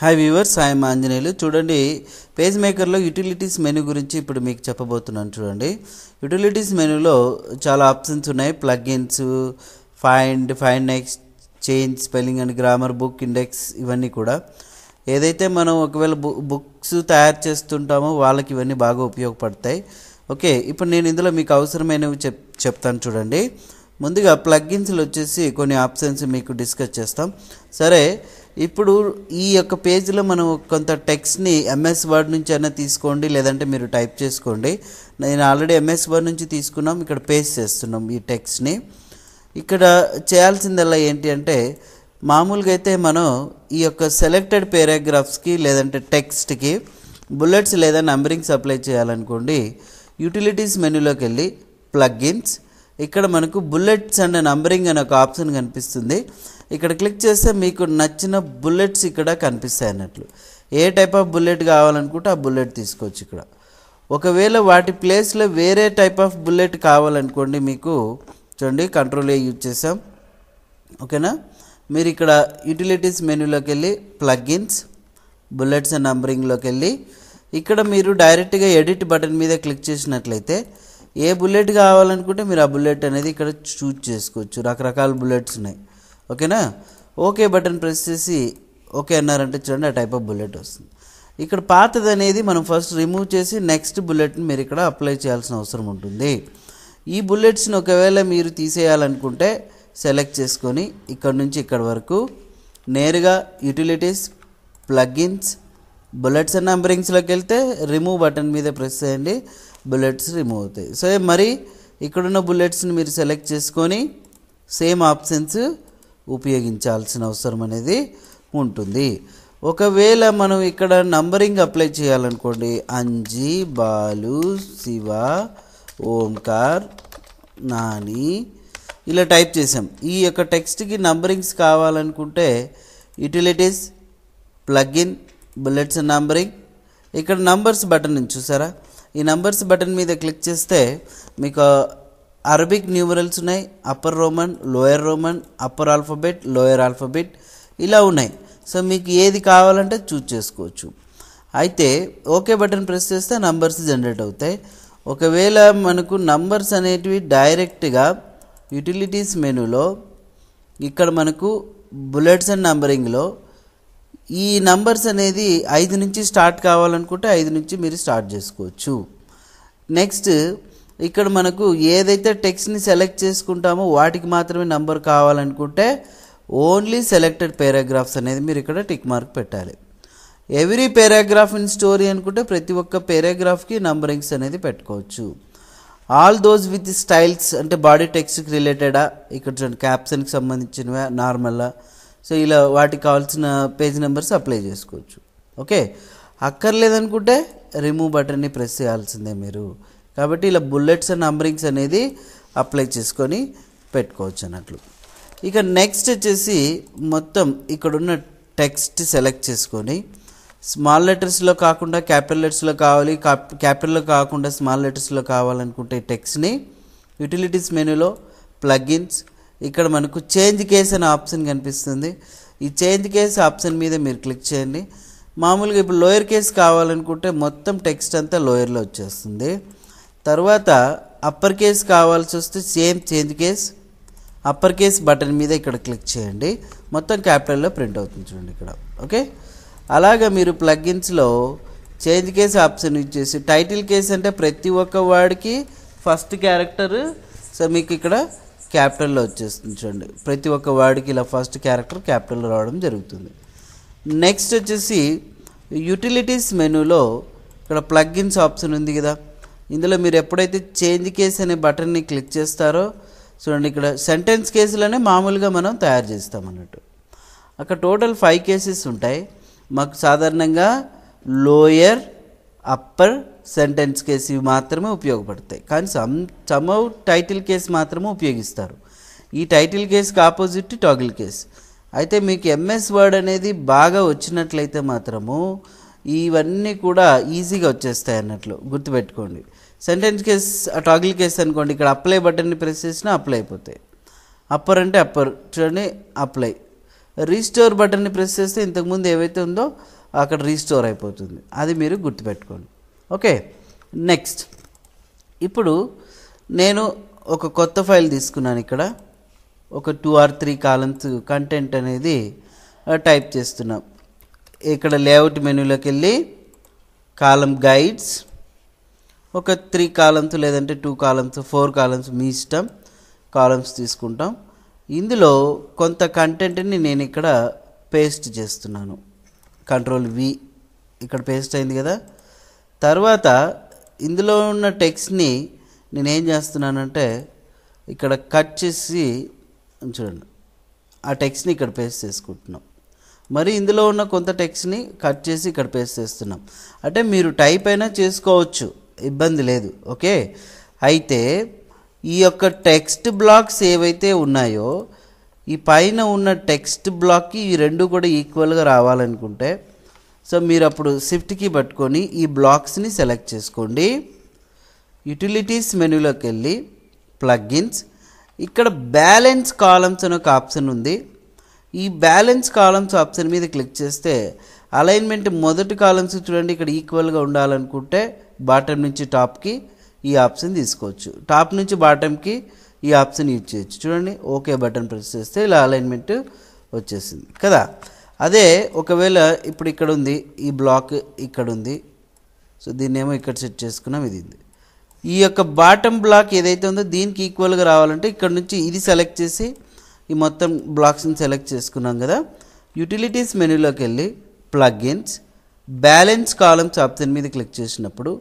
Hi viewers, I'm Anjaneyulu. చూడండి, page మేకర్లో utilities menu గురించి ఇప్పుడు మీకు చెప్పబోతున్నాను. చూడండి, యూటిలిటీస్ మెనూలో చాలా ఆప్షన్స్ ఉన్నాయి. Plugins, find next, change spelling and grammar, book index, ఇవన్నీ కూడా ఏదైతే మనం ఒకవేళ బుక్స్ తయారు చేస్తుంటామో వాళ్ళకి ఇవన్నీ బాగా ఉపయోగపడతాయి. ఓకే, ఇప్పుడు నేను ఇందులో మీకు అవసరమైనవి చెప్తాను. చూడండి, ముందుగా ప్లగ్ఇన్స్లో వచ్చేసి కొన్ని ఆప్షన్స్ మీకు డిస్కస్ చేస్తాం. సరే, ఇప్పుడు ఈ యొక్క పేజ్లో మనం కొంత టెక్స్ట్ని ఎంఎస్ వర్డ్ నుంచి అయినా తీసుకోండి, లేదంటే మీరు టైప్ చేసుకోండి. నేను ఆల్రెడీ ఎంఎస్ వర్డ్ నుంచి తీసుకున్నాం, ఇక్కడ పేస్ట్ చేస్తున్నాం ఈ టెక్స్ట్ని. ఇక్కడ చేయాల్సిందల్లా ఏంటి అంటే, మామూలుగా అయితే మనం ఈ యొక్క సెలెక్టెడ్ పారాగ్రాఫ్స్కి లేదంటే టెక్స్ట్కి బుల్లెట్స్ లేదా నంబరింగ్స్ అప్లై చేయాలనుకోండి, యూటిలిటీస్ మెనూలోకి వెళ్ళి ప్లగ్ఇన్స్, ఇక్కడ మనకు బుల్లెట్స్ అండ్ నంబరింగ్ అనే ఒక ఆప్షన్ కనిపిస్తుంది. ఇక్కడ క్లిక్ చేస్తే మీకు నచ్చిన బుల్లెట్స్ ఇక్కడ కనిపిస్తాయి అన్నట్లు. ఏ టైప్ ఆఫ్ బుల్లెట్ కావాలనుకుంటే ఆ బుల్లెట్ తీసుకోవచ్చు. ఇక్కడ ఒకవేళ వాటి ప్లేస్లో వేరే టైప్ ఆఫ్ బుల్లెట్ కావాలనుకోండి, మీకు చూడండి కంట్రోల్ ఏ యూజ్ చేసాం. ఓకేనా, మీరు ఇక్కడ యూటిలిటీస్ మెనూలోకి వెళ్ళి ప్లగ్ఇన్స్, బుల్లెట్స్ అండ్ నంబరింగ్లోకి వెళ్ళి ఇక్కడ మీరు డైరెక్ట్గా ఎడిట్ బటన్ మీద క్లిక్ చేసినట్లయితే ఏ బుల్లెట్ కావాలనుకుంటే మీరు ఆ బుల్లెట్ అనేది ఇక్కడ చూజ్ చేసుకోవచ్చు. రకరకాల బుల్లెట్స్ ఉన్నాయి. ఓకేనా, ఓకే బటన్ ప్రెస్ చేసి ఓకే అన్నారంటే చూడండి ఆ టైప్ ఆఫ్ బుల్లెట్ వస్తుంది. ఇక్కడ పాతది అనేది మనం ఫస్ట్ రిమూవ్ చేసి నెక్స్ట్ బుల్లెట్ని మీరు ఇక్కడ అప్లై చేయాల్సిన అవసరం ఉంటుంది. ఈ బుల్లెట్స్ని ఒకవేళ మీరు తీసేయాలనుకుంటే సెలెక్ట్ చేసుకొని ఇక్కడ నుంచి ఇక్కడ వరకు నేరుగా యూటిలిటీస్, ప్లగ్ఇన్స్, బుల్లెట్స్ అండ్ నంబరింగ్స్లోకి వెళ్తే రిమూవ్ బటన్ మీద ప్రెస్ చేయండి, బుల్లెట్స్ రిమూవ్ అవుతాయి. సో మరి ఇక్కడున్న బుల్లెట్స్ని మీరు సెలెక్ట్ చేసుకొని సేమ్ ఆప్షన్స్ ఉపయోగించాల్సిన అవసరం అనేది ఉంటుంది. ఒకవేళ మనం ఇక్కడ నంబరింగ్ అప్లై చేయాలనుకోండి, అంజీ, బాలు, శివ, ఓంకార్, నాని ఇలా టైప్ చేసాం. ఈ యొక్క టెక్స్ట్కి నంబరింగ్స్ కావాలనుకుంటే utilities, plugin, bullets and numbering, ఇక్కడ నంబర్స్ బటన్ నుంచి చూసారా, ఈ నంబర్స్ బటన్ మీద క్లిక్ చేస్తే మీకు అరబిక్ న్యూమరల్స్ ఉన్నాయి, upper Roman, lower Roman, upper alphabet, lower alphabet ఇలా ఉన్నాయి. సో మీకు ఏది కావాలంటే చూజ్ చేసుకోవచ్చు. అయితే ఓకే బటన్ ప్రెస్ చేస్తే నంబర్స్ జనరేట్ అవుతాయి. ఒకవేళ మనకు నంబర్స్ అనేటివి డైరెక్ట్గా యూటిలిటీస్ మెనూలో ఇక్కడ మనకు బుల్లెట్స్ అండ్ నంబరింగ్లో ఈ నంబర్స్ అనేది 5 నుంచి స్టార్ట్ కావాలనుకుంటే 5 నుంచి మీరు స్టార్ట్ చేసుకోవచ్చు. నెక్స్ట్ ఇక్కడ మనకు ఏదైతే టెక్స్ట్ని సెలెక్ట్ చేసుకుంటామో వాటికి మాత్రమే నంబర్ కావాలనుకుంటే ఓన్లీ సెలెక్టెడ్ పారాగ్రాఫ్స్ అనేది మీరు ఇక్కడ టిక్ మార్క్ పెట్టాలి. ఎవ్రీ పారాగ్రాఫ్ ఇన్ స్టోరీ అనుకుంటే ప్రతి ఒక్క పారాగ్రాఫ్కి నంబరింగ్స్ అనేది పెట్టుకోవచ్చు. ఆల్ దోస్ విత్ స్టైల్స్ అంటే బాడీ టెక్స్ట్కి రిలేటెడా, ఇక్కడ చూడండి క్యాప్షన్కి సంబంధించినవా, నార్మల్గా, సో ఇలా వాటికి కావాల్సిన పేజ్ నెంబర్స్ అప్లై చేసుకోవచ్చు. ఓకే, అక్కర్లేదనుకుంటే రిమూవ్ బటన్ని ప్రెస్ చేయాల్సిందే మీరు. కాబట్టి ఇలా బుల్లెట్స్ అండ్ నంబరింగ్స్ అనేది అప్లై చేసుకొని పెట్టుకోవచ్చు అన్నట్లు. ఇక నెక్స్ట్ వచ్చేసి మొత్తం ఇక్కడున్న టెక్స్ట్ సెలెక్ట్ చేసుకొని స్మాల్ లెటర్స్లో కాకుండా క్యాపిటల్ లెటర్స్లో కావాలి, క్యాపిటల్లో కాకుండా స్మాల్ లెటర్స్లో కావాలనుకుంటే టెక్స్ట్ని యూటిలిటీస్ మెనూలో ప్లగ్ఇన్స్, ఇక్కడ మనకు చేంజ్ కేస్ అనే ఆప్షన్ కనిపిస్తుంది. ఈ చేంజ్ కేస్ ఆప్షన్ మీద మీరు క్లిక్ చేయండి. మామూలుగా ఇప్పుడు లోయర్ కేస్ కావాలనుకుంటే మొత్తం టెక్స్ట్ అంతా లోయర్లో వచ్చేస్తుంది. తర్వాత అప్పర్ కేస్ కావాల్సి వస్తే same change case, upper case button మీద ఇక్కడ క్లిక్ చేయండి, మొత్తం క్యాపిటల్లో ప్రింట్ అవుతుంది చూడండి ఇక్కడ. ఓకే, అలాగా మీరు ప్లగ్ఇన్స్లో చేంజ్ కేస్ ఆప్షన్ యూజ్ చేసి టైటిల్ కేస్ అంటే ప్రతి ఒక్క వర్డ్కి ఫస్ట్ క్యారెక్టర్, సో మీకు ఇక్కడ క్యాపిటల్లో వచ్చేస్తుంది చూడండి. ప్రతి ఒక్క వర్డ్కి ఇలా ఫస్ట్ క్యారెక్టర్ క్యాపిటల్లో రావడం జరుగుతుంది. నెక్స్ట్ వచ్చేసి యూటిలిటీస్ మెనూలో ఇక్కడ ప్లగ్ఇన్స్ ఆప్షన్ ఉంది కదా, ఇందులో మీరు ఎప్పుడైతే చేంజ్ కేస్ అనే బటన్ని క్లిక్ చేస్తారో చూడండి ఇక్కడ సెంటెన్స్ కేసులనే మామూలుగా మనం తయారు చేస్తాం అన్నట్టు. అక్కడ టోటల్ 5 కేసెస్ ఉంటాయి. మాకు సాధారణంగా లోయర్, అప్పర్, సెంటెన్స్ కేసు ఇవి మాత్రమే ఉపయోగపడతాయి. కానీ సమ్హౌ టైటిల్ కేసు మాత్రమే ఉపయోగిస్తారు. ఈ టైటిల్ కేసుకి ఆపోజిట్ టాగిల్ కేసు. అయితే మీకు ఎంఎస్ వర్డ్ అనేది బాగా వచ్చినట్లయితే మాత్రము ఇవన్నీ కూడా ఈజీగా వచ్చేస్తాయి అన్నట్లు గుర్తుపెట్టుకోండి. సెంటెన్స్ కేస్, టాగిల్ కేస్ అనుకోండి, ఇక్కడ అప్లై బటన్ని ప్రెస్ చేసినా అప్లై అయిపోతాయి. అప్పర్ అంటే అప్పర్ చూడండి అప్లై, రీస్టోర్ బటన్ని ప్రెస్ చేస్తే ఇంతకుముందు ఏవైతే ఉందో అక్కడ రీస్టోర్ అయిపోతుంది. అది మీరు గుర్తుపెట్టుకోండి. ఓకే, నెక్స్ట్ ఇప్పుడు నేను ఒక కొత్త ఫైల్ తీసుకున్నాను. ఇక్కడ ఒక 2 or 3 కాలమ్స్ కంటెంట్ అనేది టైప్ చేస్తున్నాం. ఇక్కడ లేఅవుట్ మెనూలోకి వెళ్ళి కాలమ్ గైడ్స్, ఒక 3 కాలమ్స్ లేదంటే 2 కాలమ్స్ 4 కాలమ్స్ మీ ఇష్టం, కాలమ్స్ తీసుకుంటాం. ఇందులో కొంత కంటెంట్ని నేను ఇక్కడ పేస్ట్ చేస్తున్నాను. Ctrl+V, ఇక్కడ పేస్ట్ అయింది కదా. తర్వాత ఇందులో ఉన్న టెక్స్ట్ని నేనేం చేస్తున్నానంటే ఇక్కడ కట్ చేసి చూడండి, ఆ టెక్స్ట్ని ఇక్కడ పేస్ట్ చేసుకుంటున్నాం. మరి ఇందులో ఉన్న కొంత టెక్స్ట్ని కట్ చేసి ఇక్కడ పేస్ట్ చేస్తున్నాం. అంటే మీరు టైప్ అయినా చేసుకోవచ్చు, ఇబ్బంది లేదు. ఓకే, అయితే ఈ యొక్క టెక్స్ట్ బ్లాక్స్ ఏవైతే ఉన్నాయో ఈ పైన ఉన్న టెక్స్ట్ బ్లాక్కి ఈ రెండు కూడా ఈక్వల్గా రావాలనుకుంటే సో మీరు అప్పుడు షిఫ్ట్ కీ పట్టుకొని ఈ బ్లాక్స్ని సెలెక్ట్ చేసుకోండి. యూటిలిటీస్ మెనూలోకి వెళ్ళి ప్లగ్ఇన్స్, ఇక్కడ బ్యాలెన్స్ కాలమ్స్ అనే ఒక ఆప్షన్ ఉంది. ఈ బ్యాలెన్స్ కాలమ్స్ ఆప్షన్ మీద క్లిక్ చేస్తే అలైన్మెంట్ మొదటి కాలమ్స్ చూడండి ఇక్కడ ఈక్వల్గా ఉండాలనుకుంటే బాటమ్ నుంచి టాప్కి ఈ ఆప్షన్ తీసుకోవచ్చు, టాప్ నుంచి బాటమ్కి ఈ ఆప్షన్ యూజ్ చేయొచ్చు. చూడండి, ఓకే బటన్ ప్రెస్ చేస్తే ఇలా అలైన్మెంట్ వచ్చేసింది కదా. అదే ఒకవేళ ఇప్పుడు ఇక్కడ ఉంది, ఈ బ్లాక్ ఇక్కడ ఉంది, సో దీన్నేమో ఇక్కడ సెట్ చేసుకున్నాం. ఇది ఈ యొక్క బాటమ్ బ్లాక్ ఏదైతే ఉందో దీనికి ఈక్వల్గా రావాలంటే ఇక్కడ నుంచి ఇది సెలెక్ట్ చేసి ఈ మొత్తం బ్లాక్స్ని సెలెక్ట్ చేసుకున్నాం కదా. యూటిలిటీస్ మెనూలోకి వెళ్ళి ప్లగ్ఇన్స్, బ్యాలెన్స్ కాలమ్స్ ఆప్షన్ మీద క్లిక్ చేసినప్పుడు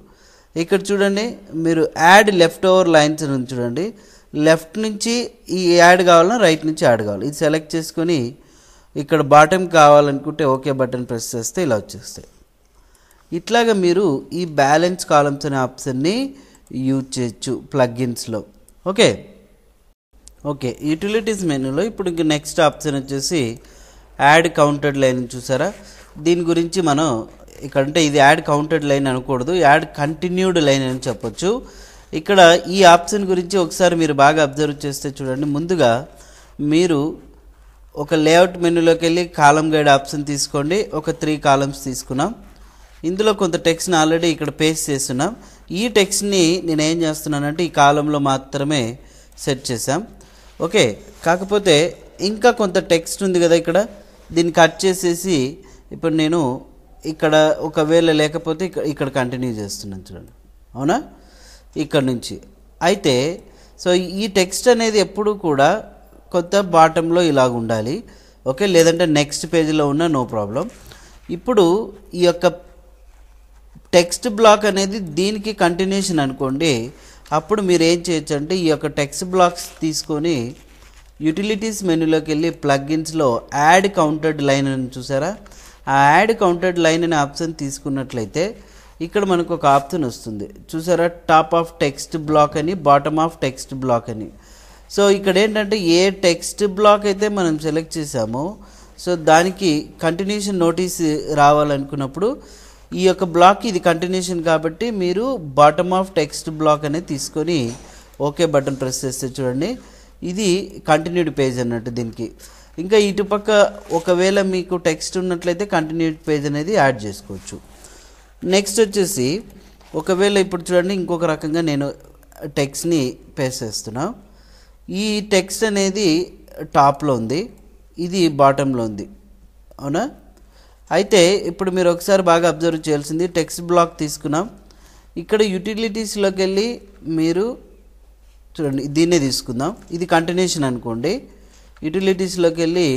ఇక్కడ చూడండి మీరు యాడ్ లెఫ్ట్ ఓవర్ లైన్స్ అని చూడండి. లెఫ్ట్ నుంచి ఈ యాడ్ కావాలన్నా రైట్ నుంచి యాడ్ కావాలి, ఇది సెలెక్ట్ చేసుకొని ఇక్కడ బాటమ్ కావాలనుకుంటే ఓకే బటన్ ప్రెస్ చేస్తే ఇలా వచ్చేస్తాయి. ఇట్లాగా మీరు ఈ బ్యాలెన్స్ కాలమ్స్ అనే ఆప్షన్ని యూజ్ చేయొచ్చు ప్లగ్ఇన్స్లో. ఓకే ఓకే యూటిలిటీస్ మెనూలో ఇప్పుడు ఇంక నెక్స్ట్ ఆప్షన్ వచ్చేసి యాడ్ కౌంటెడ్ లైన్ చూసారా. దీని గురించి మనం ఇక్కడ అంటే ఇది యాడ్ కౌంటెడ్ లైన్ అనకూడదు, యాడ్ కంటిన్యూడ్ లైన్ అని చెప్పొచ్చు. ఇక్కడ ఈ ఆప్షన్ గురించి ఒకసారి మీరు బాగా అబ్జర్వ్ చేస్తే చూడండి, ముందుగా మీరు ఒక లేఅవుట్ మెనూలోకి వెళ్ళి కాలమ్ గైడ్ ఆప్షన్ తీసుకోండి. ఒక 3 కాలమ్స్ తీసుకున్నాం. ఇందులో కొంత టెక్స్ట్ని ఆల్రెడీ ఇక్కడ పేస్ట్ చేస్తున్నాం. ఈ టెక్స్ట్ని నేను ఏం చేస్తున్నానంటే ఈ కాలంలో మాత్రమే సెట్ చేసాం. ఓకే, కాకపోతే ఇంకా కొంత టెక్స్ట్ ఉంది కదా ఇక్కడ, దీన్ని కట్ చేసేసి ఇప్పుడు నేను ఇక్కడ ఒకవేళ లేకపోతే ఇక్కడ కంటిన్యూ చేస్తున్నాను చూడండి, అవునా, ఇక్కడ నుంచి. అయితే సో ఈ టెక్స్ట్ అనేది ఎప్పుడు కూడా కొత్త బాటంలో ఇలాగ ఉండాలి. ఓకే, లేదంటే నెక్స్ట్ పేజీలో ఉన్న నో ప్రాబ్లం. ఇప్పుడు ఈ యొక్క టెక్స్ట్ బ్లాక్ అనేది దీనికి కంటిన్యూషన్ అనుకోండి, అప్పుడు మీరు ఏం చేయొచ్చు అంటే ఈ యొక్క టెక్స్ట్ బ్లాక్స్ తీసుకొని యూటిలిటీస్ మెనూలోకి వెళ్ళి ప్లగ్ఇన్స్లో యాడ్ కౌంటెడ్ లైన్ అని చూసారా, ఆ యాడ్ కౌంటెడ్ లైన్ అనే ఆప్షన్ తీసుకున్నట్లయితే ఇక్కడ మనకు ఒక ఆప్షన్ వస్తుంది చూసారా, టాప్ ఆఫ్ టెక్స్ట్ బ్లాక్ అని, బాటమ్ ఆఫ్ టెక్స్ట్ బ్లాక్ అని. సో ఇక్కడ ఏంటంటే ఏ టెక్స్ట్ బ్లాక్ అయితే మనం సెలెక్ట్ చేసామో సో దానికి కంటిన్యూషన్ నోటీస్ రావాలనుకున్నప్పుడు ఈ యొక్క బ్లాక్ ఇది కంటిన్యూషన్ కాబట్టి మీరు బాటమ్ ఆఫ్ టెక్స్ట్ బ్లాక్ అనేది తీసుకొని ఓకే బటన్ ప్రెస్ చేస్తే చూడండి ఇది కంటిన్యూడ్ పేజ్ అన్నట్టు దీనికి. ఇంకా ఇటుపక్క ఒకవేళ మీకు టెక్స్ట్ ఉన్నట్లయితే కంటిన్యూడ్ పేజ్ అనేది యాడ్ చేసుకోవచ్చు. నెక్స్ట్ వచ్చేసి ఒకవేళ ఇప్పుడు చూడండి ఇంకొక రకంగా నేను టెక్స్ట్ని పేస్ట్ చేస్తున్నా. ఈ టెక్స్ట్ అనేది టాప్లో ఉంది, ఇది బాటంలో ఉంది, అవునా. అయితే ఇప్పుడు మీరు ఒకసారి బాగా అబ్జర్వ్ చేయాల్సింది, టెక్స్ట్ బ్లాక్ తీసుకున్నాం. ఇక్కడ యూటిలిటీస్లోకి వెళ్ళి మీరు చూడండి దీన్నే తీసుకుందాం, ఇది కంటిన్యూషన్ అనుకోండి. యూటిలిటీస్లోకి వెళ్ళి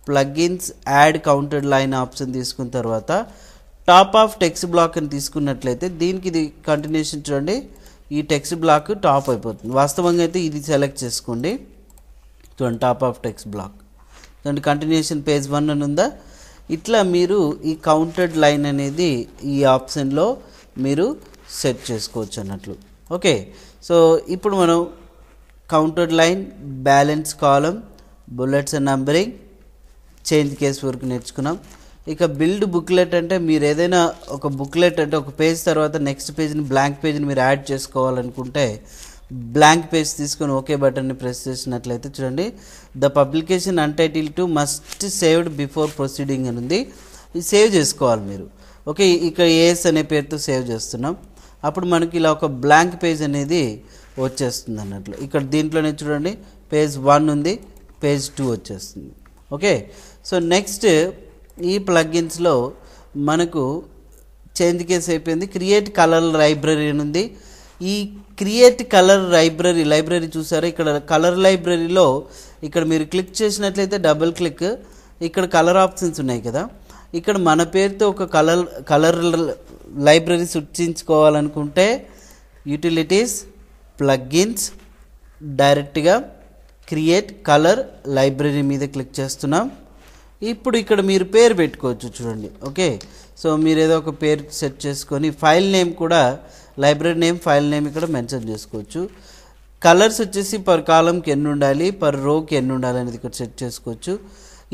plugins add counted line option తీసుకున్న తర్వాత టాప్ ఆఫ్ టెక్స్ట్ బ్లాక్ అని తీసుకున్నట్లయితే దీనికి ఇది కంటిన్యూషన్ చూడండి, ఈ టెక్స్ట్ బ్లాక్ టాప్ అయిపోతుంది. వాస్తవంగా అయితే ఇది సెలెక్ట్ చేసుకోండి చూడండి, టాప్ ఆఫ్ టెక్స్ట్ బ్లాక్ చూడండి, కంటిన్యూషన్ పేజ్ 1 అని ఉందా. ఇట్లా మీరు ఈ కౌంటెడ్ లైన్ అనేది ఈ ఆప్షన్లో మీరు సెట్ చేసుకోవచ్చు అన్నట్లు. ఓకే, సో ఇప్పుడు మనం counted line, balance column, bullets and numbering, change case వరకు నేర్చుకున్నాం. ఇక బిల్డ్ బుక్లెట్ అంటే మీరు ఏదైనా ఒక బుక్లెట్ అంటే ఒక పేజ్ తర్వాత నెక్స్ట్ పేజ్ని బ్లాంక్ పేజ్ని మీరు యాడ్ చేసుకోవాలనుకుంటే బ్లాంక్ పేజ్ తీసుకొని ఓకే బటన్ని ప్రెస్ చేసినట్లయితే చూడండి, the publication untitled to must saved before proceeding అని ఉంది. ఇది సేవ్ చేసుకోవాలి మీరు. ఓకే, ఇక్కడ ఏఎస్ అనే పేరుతో సేవ్ చేస్తున్నాం. అప్పుడు మనకి ఇలా ఒక బ్లాంక్ పేజ్ అనేది వచ్చేస్తుంది అన్నట్లు. ఇక్కడ దీంట్లోనే చూడండి పేజ్ 1 ఉంది, పేజ్ 2 వచ్చేస్తుంది. ఓకే, సో నెక్స్ట్ ఈ ప్లగ్గిన్స్లో మనకు చేంజ్ కేస్ అయిపోయింది. క్రియేట్ కలర్ లైబ్రరీ అని ఉంది. ఈ క్రియేట్ కలర్ లైబ్రరీ చూసారా, ఇక్కడ కలర్ లైబ్రరీలో ఇక్కడ మీరు క్లిక్ చేసినట్లయితే డబుల్ క్లిక్, ఇక్కడ కలర్ ఆప్షన్స్ ఉన్నాయి కదా, ఇక్కడ మన పేరుతో ఒక కలర్ లైబ్రరీ సృష్టించుకోవాలనుకుంటే యూటిలిటీస్ ప్లగ్గిన్స్ డైరెక్ట్గా క్రియేట్ కలర్ లైబ్రరీ మీద క్లిక్ చేస్తున్నాం. ఇప్పుడు ఇక్కడ మీరు పేరు పెట్టుకోవచ్చు చూడండి. ఓకే, సో మీరు ఏదో ఒక పేరు సెట్ చేసుకొని ఫైల్ నేమ్ కూడా లైబ్రరీ నేమ్, ఫైల్ నేమ్ ఇక్కడ మెన్షన్ చేసుకోవచ్చు. కలర్స్ వచ్చేసి పర్ కాలంకి ఎన్ని ఉండాలి, పర్ రోకి ఎన్ని ఉండాలి అనేది ఇక్కడ సెట్ చేసుకోవచ్చు.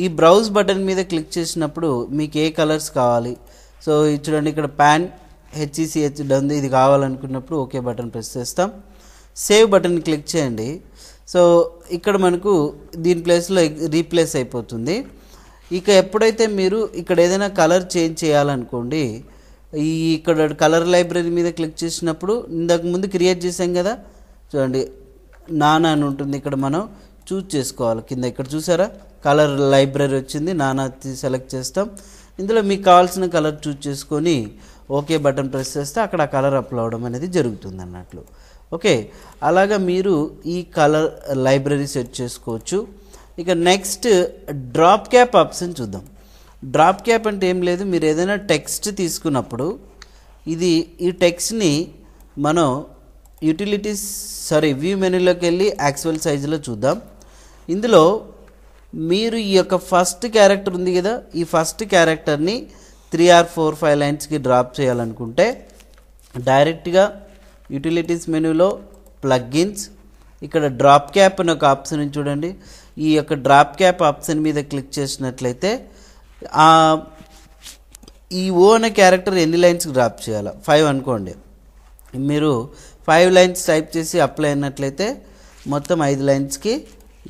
ఈ బ్రౌజ్ బటన్ మీద క్లిక్ చేసినప్పుడు మీకు ఏ కలర్స్ కావాలి, సో ఇది చూడండి ఇక్కడ ప్యాన్ హెచ్ఈసిహెచ్ ఉంది, ఇది కావాలనుకున్నప్పుడు ఓకే బటన్ ప్రెస్ చేస్తాం. సేవ్ బటన్ క్లిక్ చేయండి. సో ఇక్కడ మనకు దీని ప్లేస్లో రీప్లేస్ అయిపోతుంది. ఇక ఎప్పుడైతే మీరు ఇక్కడ ఏదైనా కలర్ చేంజ్ చేయాలనుకోండి, ఇక్కడ కలర్ లైబ్రరీ మీద క్లిక్ చేసినప్పుడు ఇంతకు ముందు క్రియేట్ చేసాం కదా చూడండి, నానా అని ఉంటుంది, ఇక్కడ మనం చూజ్ చేసుకోవాలి. కింద ఇక్కడ చూసారా కలర్ లైబ్రరీ వచ్చింది, నానా సెలెక్ట్ చేస్తాం. ఇందులో మీకు కావాల్సిన కలర్ చూజ్ చేసుకొని ఓకే బటన్ ప్రెస్ చేస్తే అక్కడ ఆ కలర్ అప్లోడ్ అవడం అనేది జరుగుతుంది అన్నట్లు. ఓకే, అలాగా మీరు ఈ కలర్ లైబ్రరీ సెట్ చేసుకోవచ్చు. ఇక నెక్స్ట్ డ్రాప్ క్యాప్ ఆప్షన్ చూద్దాం. డ్రాప్ క్యాప్ అంటే ఏం లేదు, మీరు ఏదైనా టెక్స్ట్ తీసుకున్నప్పుడు ఈ టెక్స్ట్ని మనం వ్యూ మెనూలోకి వెళ్ళి యాక్చువల్ సైజులో చూద్దాం. ఇందులో మీరు ఈ యొక్క ఫస్ట్ క్యారెక్టర్ ఉంది కదా, ఈ ఫస్ట్ క్యారెక్టర్ని 3 or 4 5 లైన్స్కి డ్రాప్ చేయాలనుకుంటే డైరెక్ట్గా యూటిలిటీస్ మెనూలో ప్లగ్గిన్స్, ఇక్కడ డ్రాప్ క్యాప్ అని ఒక ఆప్షన్ చూడండి. ఈ యొక్క డ్రాప్ క్యాప్ ఆప్షన్ మీద క్లిక్ చేసినట్లయితే ఈ ఓ అనే క్యారెక్టర్ ఎన్ని లైన్స్కి డ్రాప్ చేయాలి, 5 అనుకోండి, మీరు 5 లైన్స్ టైప్ చేసి అప్లై అయినట్లయితే మొత్తం 5 లైన్స్కి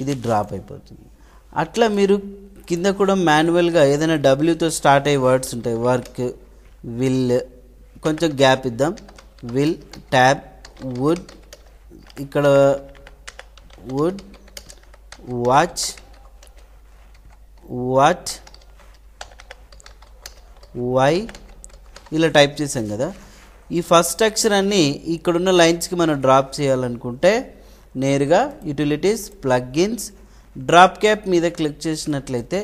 ఇది డ్రాప్ అయిపోతుంది. అట్లా మీరు కింద కూడా మాన్యువల్గా ఏదైనా డబ్ల్యూతో స్టార్ట్ అయ్యే వర్డ్స్ ఉంటాయి, వర్క్, విల్, కొంచెం గ్యాప్ ఇద్దాం, విల్, ట్యాబ్, వుడ్, ఇక్కడ వుడ్, వాచ్, వాట్, వై ఇలా టైప్ చేసాం కదా. ఈ ఫస్ట్ అక్షరాన్ని ఇక్కడున్న లైన్స్కి మనం డ్రాప్ చేయాలనుకుంటే నేరుగా యూటిలిటీస్ ప్లగ్గిన్స్ డ్రాప్ క్యాప్ మీద క్లిక్ చేసినట్లయితే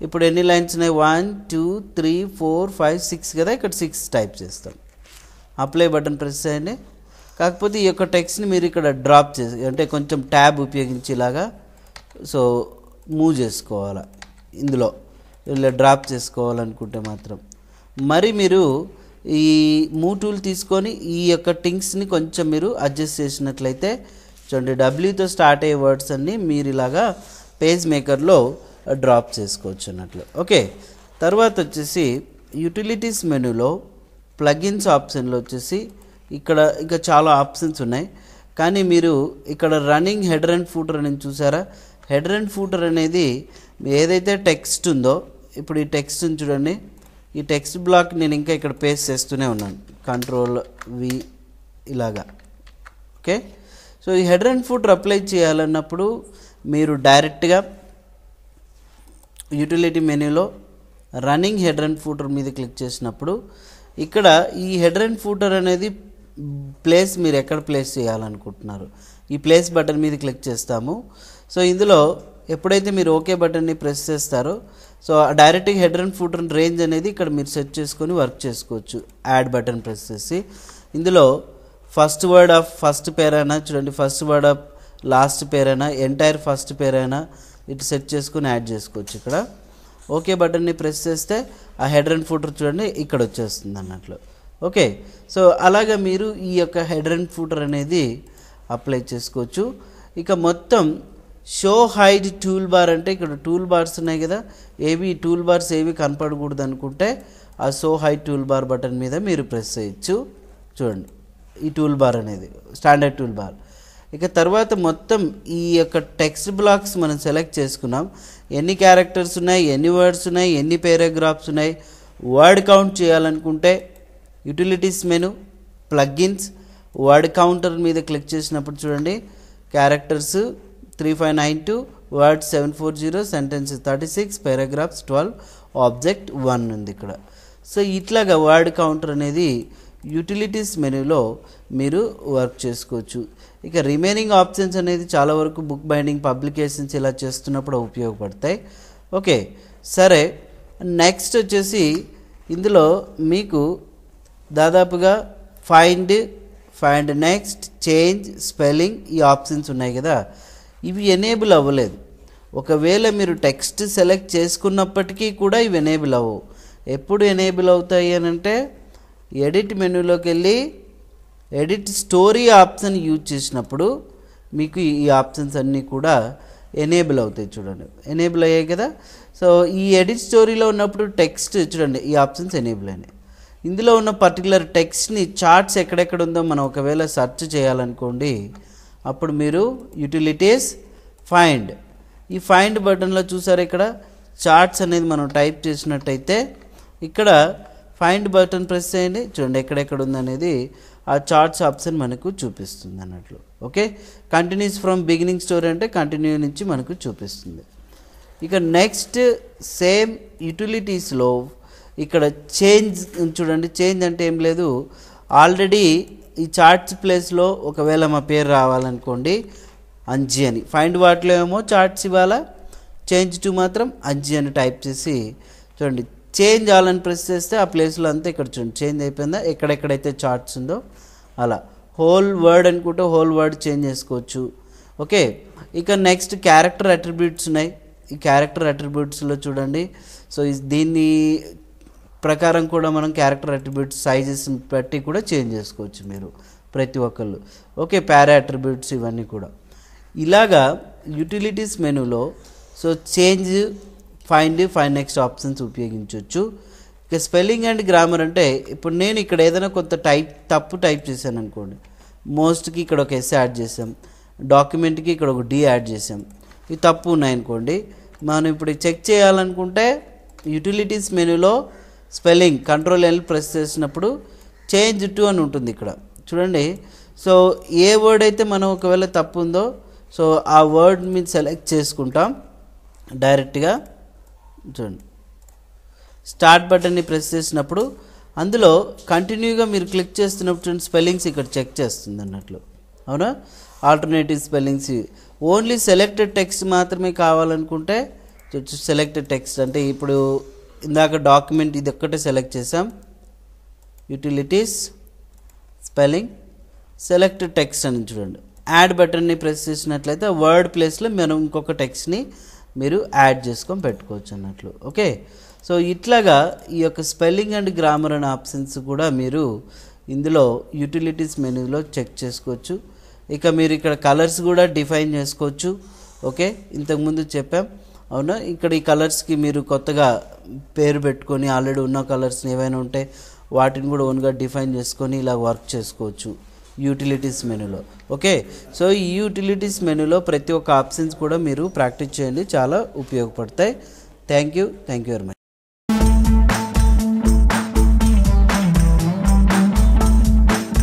ఇప్పుడు ఎన్ని లైన్స్ ఉన్నాయి, 1 2 3 4 5 6 కదా, ఇక్కడ 6 టైప్ చేస్తాం. అప్లై బటన్ ప్రెస్ చేయండి. కాకపోతే ఈ యొక్క టెక్స్ట్ని మీరు ఇక్కడ డ్రాప్ చేసి అంటే కొంచెం ట్యాబ్ ఉపయోగించి ఇలాగా సో మూవ్ చేసుకోవాలి. ఇందులో ఇలా డ్రాప్ చేసుకోవాలనుకుంటే మాత్రం మరి మీరు ఈ మూవ్ టూల్ తీసుకొని ఈ యొక్క టింగ్స్ని కొంచెం మీరు అడ్జస్ట్ చేసినట్లయితే చూడండి డబ్ల్యూతో స్టార్ట్ అయ్యే వర్డ్స్ అన్నీ మీరు ఇలాగా పేజ్ మేకర్లో డ్రాప్ చేసుకోవచ్చు అన్నట్లు. ఓకే, తర్వాత వచ్చేసి యూటిలిటీస్ మెనూలో ప్లగిన్స్ ఆప్షన్లో వచ్చేసి ఇక్కడ ఇంకా చాలా ఆప్షన్స్ ఉన్నాయి. కానీ మీరు ఇక్కడ రన్నింగ్ హెడర్ అండ్ ఫూటర్ అని చూసారా, హెడర్ అండ్ ఫూటర్ అనేది ఏదైతే టెక్స్ట్ ఉందో ఇప్పుడు ఈ టెక్స్ట్ని చూడండి, ఈ టెక్స్ట్ బ్లాక్ నేను ఇంకా ఇక్కడ పేస్ట్ చేస్తూనే ఉన్నాను, Ctrl+V ఇలాగా. ఓకే, సో ఈ హెడర్ అండ్ ఫూటర్ అప్లై చేయాలన్నప్పుడు మీరు డైరెక్ట్గా యూటిలిటీ మెనూలో రన్నింగ్ హెడర్ అండ్ ఫూటర్ మీద క్లిక్ చేసినప్పుడు ఇక్కడ ఈ హెడర్ అండ్ ఫూటర్ అనేది ప్లేస్ మీరు ఎక్కడ ప్లేస్ చేయాలనుకుంటున్నారు ఈ ప్లేస్ బటన్ మీద క్లిక్ చేస్తాము. సో ఇందులో ఎప్పుడైతే మీరు ఓకే బటన్ని ప్రెస్ చేస్తారో సో డైరెక్ట్గా హెడర్ అండ్ ఫూటర్ రేంజ్ అనేది ఇక్కడ మీరు సెట్ చేసుకొని వర్క్ చేసుకోవచ్చు. యాడ్ బటన్ ప్రెస్ చేసి ఇందులో ఫస్ట్ వర్డ్ ఆఫ్ ఫస్ట్ పేర్ అయినా చూడండి, ఫస్ట్ వర్డ్ ఆఫ్ లాస్ట్ పేర్ అయినా, ఎంటైర్ ఫస్ట్ పేర్ అయినా ఇటు సెట్ చేసుకొని యాడ్ చేసుకోవచ్చు. ఇక్కడ ఓకే బటన్ని ప్రెస్ చేస్తే ఆ హెడర్ అండ్ ఫూటర్ చూడండి ఇక్కడ వచ్చేస్తుంది అన్నట్లు. ఓకే, సో అలాగా మీరు ఈ యొక్క హెడర్ అండ్ ఫూటర్ అనేది అప్లై చేసుకోవచ్చు. ఇక మొత్తం షో హైడ్ టూల్ బార్ అంటే ఇక్కడ టూల్ బార్స్ ఉన్నాయి కదా, ఏవి టూల్ బార్స్ ఏవి కనపడకూడదు అనుకుంటే ఆ show hide tool bar button మీద మీరు ప్రెస్ చేయొచ్చు. చూడండి ఈ టూల్ బార్ అనేది స్టాండర్డ్ టూల్ బార్. ఇక తర్వాత మొత్తం ఈ యొక్క టెక్స్ట్ బ్లాక్స్ మనం సెలెక్ట్ చేసుకున్నాం. ఎన్ని క్యారెక్టర్స్ ఉన్నాయి, ఎన్ని వర్డ్స్ ఉన్నాయి, ఎన్ని పారాగ్రాఫ్స్ ఉన్నాయి, వర్డ్ కౌంట్ చేయాలనుకుంటే utilities menu, plugins, word counter మీద క్లిక్ చేసినప్పుడు చూడండి characters 3592, words 740, sentence 36, paragraphs 12, object 1 ఉంది ఇక్కడ. సో ఇట్లాగా వర్డ్ కౌంటర్ అనేది యూటిలిటీస్ మెనూలో మీరు వర్క్ చేసుకోవచ్చు. ఇక రిమైనింగ్ ఆప్షన్స్ అనేది చాలా వరకు బుక్ బైండింగ్, పబ్లికేషన్స్ ఇలా చేస్తున్నప్పుడు ఉపయోగపడతాయి. ఓకే సరే, నెక్స్ట్ వచ్చేసి ఇందులో మీకు దాదాపుగా ఫైండ్ నెక్స్ట్, చేంజ్, స్పెల్లింగ్ ఈ ఆప్షన్స్ ఉన్నాయి కదా, ఇవి ఎనేబుల్ అవ్వలేదు. ఒకవేళ మీరు టెక్స్ట్ సెలెక్ట్ చేసుకున్నప్పటికీ కూడా ఇవి ఎనేబుల్ అవ్వవు. ఎప్పుడు ఎనేబుల్ అవుతాయి అని అంటే ఎడిట్ మెనూలోకి వెళ్ళి ఎడిట్ స్టోరీ ఆప్షన్ యూజ్ చేసినప్పుడు మీకు ఈ ఆప్షన్స్ అన్నీ కూడా ఎనేబుల్ అవుతాయి. చూడండి ఎనేబుల్ అయ్యాయి కదా. సో ఈ ఎడిట్ స్టోరీలో ఉన్నప్పుడు టెక్స్ట్ చూడండి ఈ ఆప్షన్స్ ఎనేబుల్ అయినాయి. ఇందులో ఉన్న పర్టికులర్ టెక్స్ట్ని చార్ట్స్ ఎక్కడెక్కడ ఉందో మనం ఒకవేళ సెర్చ్ చేయాలనుకోండి, అప్పుడు మీరు యూటిలిటీస్ ఫైండ్, ఈ ఫైండ్ బటన్లో చూసారు ఇక్కడ చార్ట్స్ అనేది మనం టైప్ చేసినట్టయితే ఇక్కడ ఫైండ్ బటన్ ప్రెస్ చేయండి, చూడండి ఎక్కడెక్కడ ఉందనేది ఆ చార్ట్స్ ఆప్షన్ మనకు చూపిస్తుంది అన్నట్లు. Okay, continuous from beginning story అంటే కంటిన్యూ నుంచి మనకు చూపిస్తుంది. ఇక నెక్స్ట్ సేమ్ యూటిలిటీస్లో ఇక్కడ చేంజ్ చూడండి. చేంజ్ అంటే ఏం లేదు, ఆల్రెడీ ఈ చార్ట్స్ ప్లేస్లో ఒకవేళ మా పేరు రావాలనుకోండి అంజి అని, ఫైండ్ వాటిలో ఏమో చార్ట్స్ ఇవ్వాలా, చేంజ్ టు మాత్రం అంజి అని టైప్ చేసి చూడండి చేంజ్ ఆల్ అని ప్రెస్ చేస్తే ఆ ప్లేస్లో అంతా ఇక్కడ చూడండి చేంజ్ అయిపోయిందా, ఎక్కడెక్కడైతే చార్ట్స్ ఉందో అలా. హోల్ వర్డ్ అనుకుంటే హోల్ వర్డ్ చేంజ్ చేసుకోవచ్చు. ఓకే, ఇక నెక్స్ట్ క్యారెక్టర్ అట్రిబ్యూట్స్ ఉన్నాయి. ఈ క్యారెక్టర్ అట్రిబ్యూట్స్లో చూడండి, సో దీన్ని ప్రకారం కూడా మనం క్యారెక్టర్ అట్రిబ్యూట్స్ సైజెస్ బట్టి కూడా చేంజ్ చేసుకోవచ్చు మీరు ప్రతి ఒక్కళ్ళు. ఓకే, పారా అట్రిబ్యూట్స్ ఇవన్నీ కూడా ఇలాగా యూటిలిటీస్ మెనూలో so change, find next options ఉపయోగించవచ్చు. ఇక స్పెల్లింగ్ అండ్ గ్రామర్ అంటే ఇప్పుడు నేను ఇక్కడ ఏదైనా కొంత తప్పు టైప్ చేశాను అనుకోండి, మోస్ట్కి ఇక్కడ ఒక ఎస్ యాడ్ చేసాం, డాక్యుమెంట్కి ఇక్కడ ఒక డి యాడ్ చేసాం, ఇవి తప్పు ఉన్నాయనుకోండి, మనం ఇప్పుడు చెక్ చేయాలనుకుంటే యూటిలిటీస్ మెనూలో స్పెల్లింగ్ Ctrl+L ప్రెస్ చేసినప్పుడు చేంజ్ టు అని ఉంటుంది ఇక్కడ చూడండి. సో ఏ వర్డ్ అయితే మనం ఒకవేళ తప్పు ఉందో సో ఆ వర్డ్ మీద సెలెక్ట్ చేసుకుంటాం డైరెక్ట్గా. చూడండి స్టార్ట్ బటన్ని ప్రెస్ చేసినప్పుడు అందులో కంటిన్యూగా మీరు క్లిక్ చేస్తున్నప్పుడు స్పెల్లింగ్స్ ఇక్కడ చెక్ చేస్తుంది అన్నట్లు. అవునా, alternative spellings only selected text మాత్రమే కావాలనుకుంటే సెలెక్టెడ్ టెక్స్ట్ అంటే ఇప్పుడు ఇందాక డాక్యుమెంట్ ఇది ఒక్కటే సెలెక్ట్ చేసాం, యూటిలిటీస్ స్పెల్లింగ్ సెలెక్టెడ్ టెక్స్ట్ అని చూడండి. యాడ్ బటన్ని ప్రెస్ చేసినట్లయితే వర్డ్ ప్లేస్లో మనం ఇంకొక టెక్స్ట్ని మీరు యాడ్ చేసుకొని పెట్టుకోవచ్చు అన్నట్లు. ఓకే, సో ఇట్లాగా ఈ యొక్క స్పెల్లింగ్ అండ్ గ్రామర్ అనే ఆప్షన్స్ కూడా మీరు ఇందులో యూటిలిటీస్ మెనూలో చెక్ చేసుకోవచ్చు. ఇక మీరు ఇక్కడ కలర్స్ కూడా డిఫైన్ చేసుకోవచ్చు. ఓకే, ఇంతకుముందు చెప్పాం అవునా. ఇక్కడ ఈ కలర్స్కి మీరు కొత్తగా పేరు పెట్టుకొని ఆల్రెడీ ఉన్న కలర్స్ని ఏవైనా ఉంటే వాటిని కూడా ఓన్గా డిఫైన్ చేసుకొని ఇలా వర్క్ చేసుకోవచ్చు యూటిలిటీస్ మెనూలో. ఓకే, సో ఈ యూటిలిటీస్ మెనూలో ప్రతి ఒక్క ఆప్షన్స్ కూడా మీరు ప్రాక్టీస్ చేయండి, చాలా ఉపయోగపడతాయి. Thank you very much.